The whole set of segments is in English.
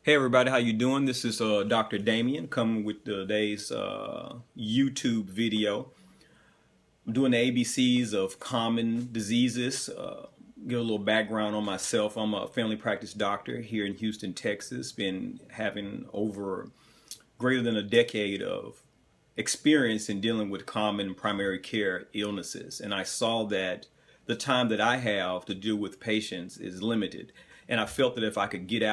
Hey everybody, how you doing? This is Dr. Damien coming with today's YouTube video. I'm doing the ABCs of common diseases. Give a little background on myself. I'm a family practice doctor here in Houston, Texas. Been having over greater than a decade of experience in dealing with common primary care illnesses. And I saw that the time that I have to deal with patients is limited. And I felt that if I could get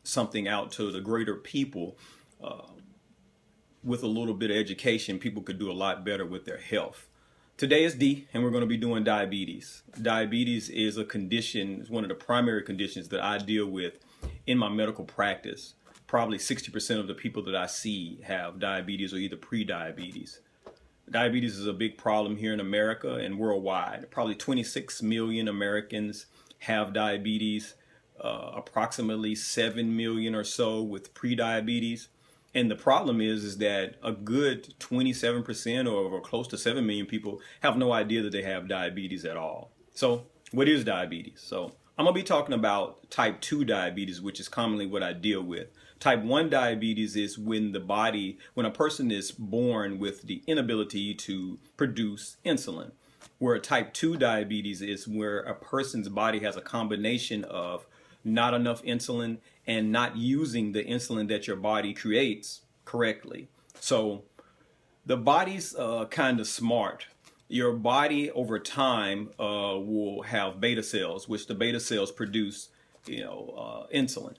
something out to the greater people with a little bit of education, people could do a lot better with their health. Today is D, and we're going to be doing diabetes. Diabetes is a condition, it's one of the primary conditions that I deal with in my medical practice. Probably 60% of the people that I see have diabetes or either pre-diabetes. Diabetes is a big problem here in America and worldwide. Probably 26 million Americans have diabetes. Approximately 7 million or so with pre-diabetes. And the problem is that a good 27% or close to 7 million people have no idea that they have diabetes at all. So what is diabetes? So I'm going to be talking about type 2 diabetes, which is commonly what I deal with. Type 1 diabetes is when a person is born with the inability to produce insulin. Where type 2 diabetes is where a person's body has a combination of not enough insulin and not using the insulin that your body creates correctly. So the body's kind of smart. Your body over time will have beta cells, which the beta cells produce, insulin.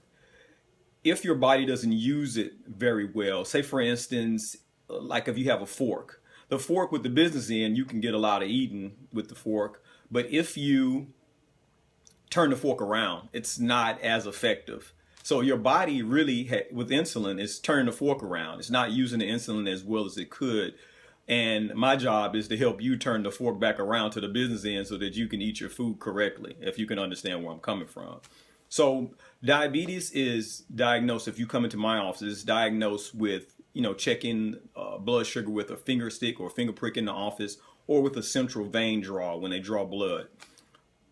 If your body doesn't use it very well, say for instance, like if you have a fork, the fork with the business end, you can get a lot of eating with the fork, but if you turn the fork around, it's not as effective. So your body really, with insulin, is turning the fork around. It's not using the insulin as well as it could. And my job is to help you turn the fork back around to the business end so that you can eat your food correctly, if you can understand where I'm coming from. So diabetes is diagnosed, if you come into my office, it's diagnosed with, checking blood sugar with a finger stick or finger prick in the office, or with a central vein draw when they draw blood.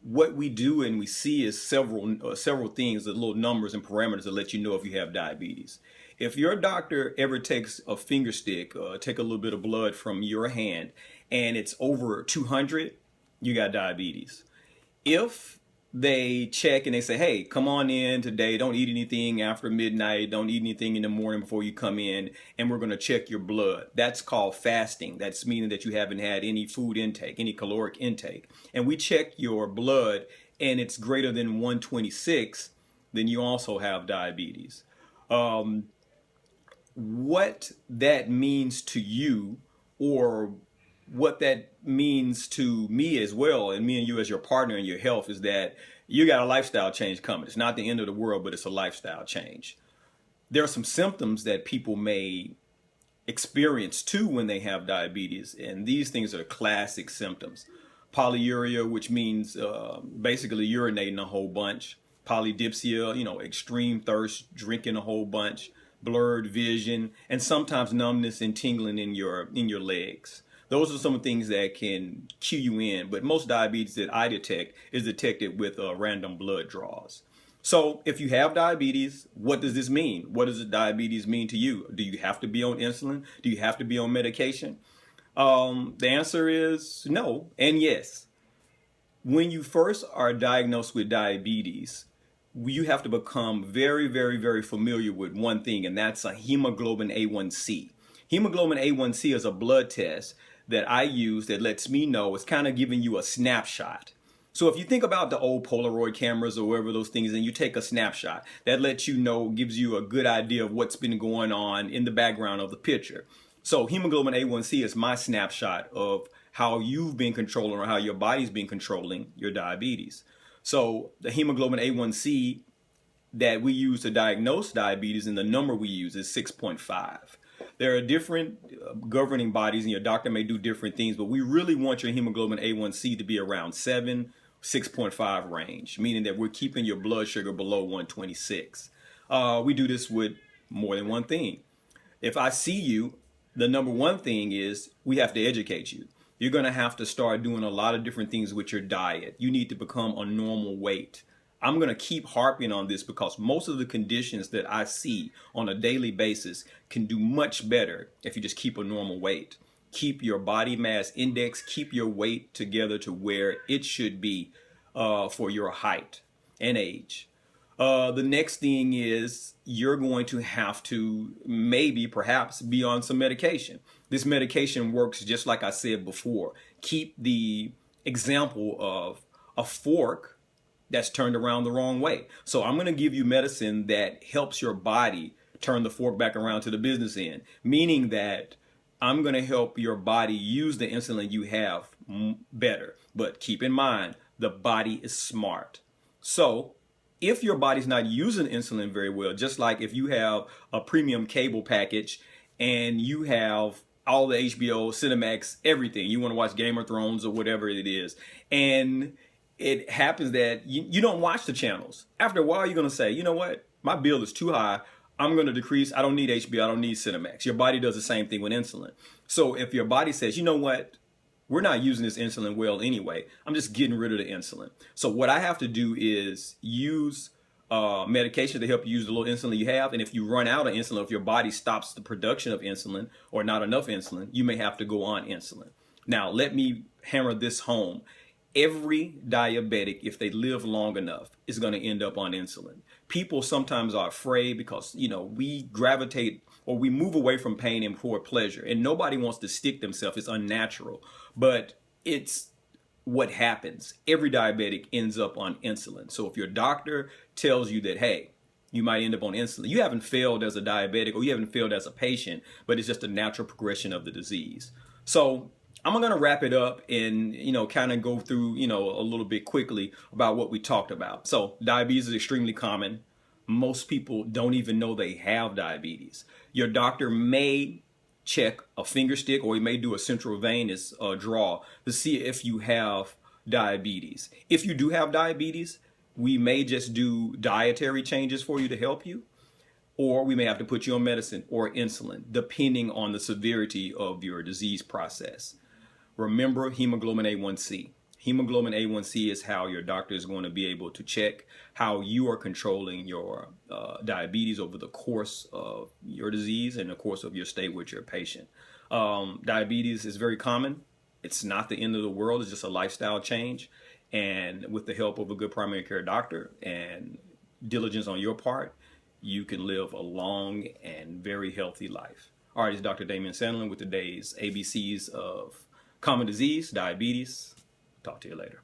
What we do and we see is several things, the little numbers and parameters that let you know if you have diabetes. If your doctor ever takes a finger stick, take a little bit of blood from your hand, and it's over 200, you got diabetes. If they check and they say, hey, come on in today, don't eat anything after midnight, don't eat anything in the morning before you come in, and we're going to check your blood. That's called fasting. That's meaning that you haven't had any food intake, any caloric intake. And we check your blood and it's greater than 126, then you also have diabetes. What that means to you, or what that means to me as well, and me and you as your partner in your health, is that you got a lifestyle change coming. It's not the end of the world, but it's a lifestyle change. There are some symptoms that people may experience too when they have diabetes, and these things are the classic symptoms. Polyuria, which means basically urinating a whole bunch. Polydipsia, extreme thirst, drinking a whole bunch. Blurred vision, and sometimes numbness and tingling in your legs. Those are some things that can cue you in, but most diabetes that I detect is detected with random blood draws. So if you have diabetes, what does this mean? What does diabetes mean to you? Do you have to be on insulin? Do you have to be on medication? The answer is no and yes. When you first are diagnosed with diabetes, you have to become very, very, very familiar with one thing, and that's a hemoglobin A1C. Hemoglobin A1C is a blood test that I use that lets me know, it's kind of giving you a snapshot. So if you think about the old Polaroid cameras or whatever those things, and you take a snapshot, that lets you know, gives you a good idea of what's been going on in the background of the picture. So hemoglobin A1C is my snapshot of how you've been controlling, or how your body's been controlling your diabetes. So the hemoglobin A1C that we use to diagnose diabetes, and the number we use, is 6.5. There are different governing bodies, and your doctor may do different things, but we really want your hemoglobin A1C to be around 7, 6.5 range, meaning that we're keeping your blood sugar below 126. We do this with more than one thing. If I see you, the number one thing is we have to educate you. You're going to have to start doing a lot of different things with your diet. You need to become a normal weight. I'm going to keep harping on this because most of the conditions that I see on a daily basis can do much better if you just keep a normal weight. Keep your body mass index, keep your weight together to where it should be for your height and age. The next thing is you're going to have to maybe perhaps be on some medication. This medication works just like I said before. Keep the example of a fork that's turned around the wrong way. So I'm going to give you medicine that helps your body turn the fork back around to the business end, meaning that I'm going to help your body use the insulin you have better. But keep in mind, the body is smart. So if your body's not using insulin very well, just like if you have a premium cable package and you have all the HBO, Cinemax, everything, you want to watch Game of Thrones or whatever it is, and it happens that you don't watch the channels. After a while, you're going to say, you know what, my bill is too high. I'm going to decrease. I don't need HBO. I don't need Cinemax. Your body does the same thing with insulin. So if your body says, you know what, we're not using this insulin well anyway, I'm just getting rid of the insulin. So what I have to do is use medication to help you use the little insulin you have. And if you run out of insulin, if your body stops the production of insulin or not enough insulin, you may have to go on insulin. Now, let me hammer this home. Every diabetic, if they live long enough, is going to end up on insulin. People sometimes are afraid because, we gravitate or we move away from pain and toward pleasure. And nobody wants to stick themselves. It's unnatural. But it's what happens. Every diabetic ends up on insulin. So if your doctor tells you that, hey, you might end up on insulin, you haven't failed as a diabetic or you haven't failed as a patient, but it's just a natural progression of the disease. So I'm going to wrap it up and, kind of go through, a little bit quickly about what we talked about. So diabetes is extremely common. Most people don't even know they have diabetes. Your doctor may check a finger stick or he may do a central venous draw to see if you have diabetes. If you do have diabetes, we may just do dietary changes for you to help you, or we may have to put you on medicine or insulin, depending on the severity of your disease process. Remember hemoglobin A1C. Hemoglobin A1C is how your doctor is going to be able to check how you are controlling your diabetes over the course of your disease and the course of your stay with your patient. Diabetes is very common. It's not the end of the world. It's just a lifestyle change. And with the help of a good primary care doctor and diligence on your part, you can live a long and very healthy life. All right, it's Dr. Damien Sandlin with today's ABCs of common disease, diabetes. Talk to you later.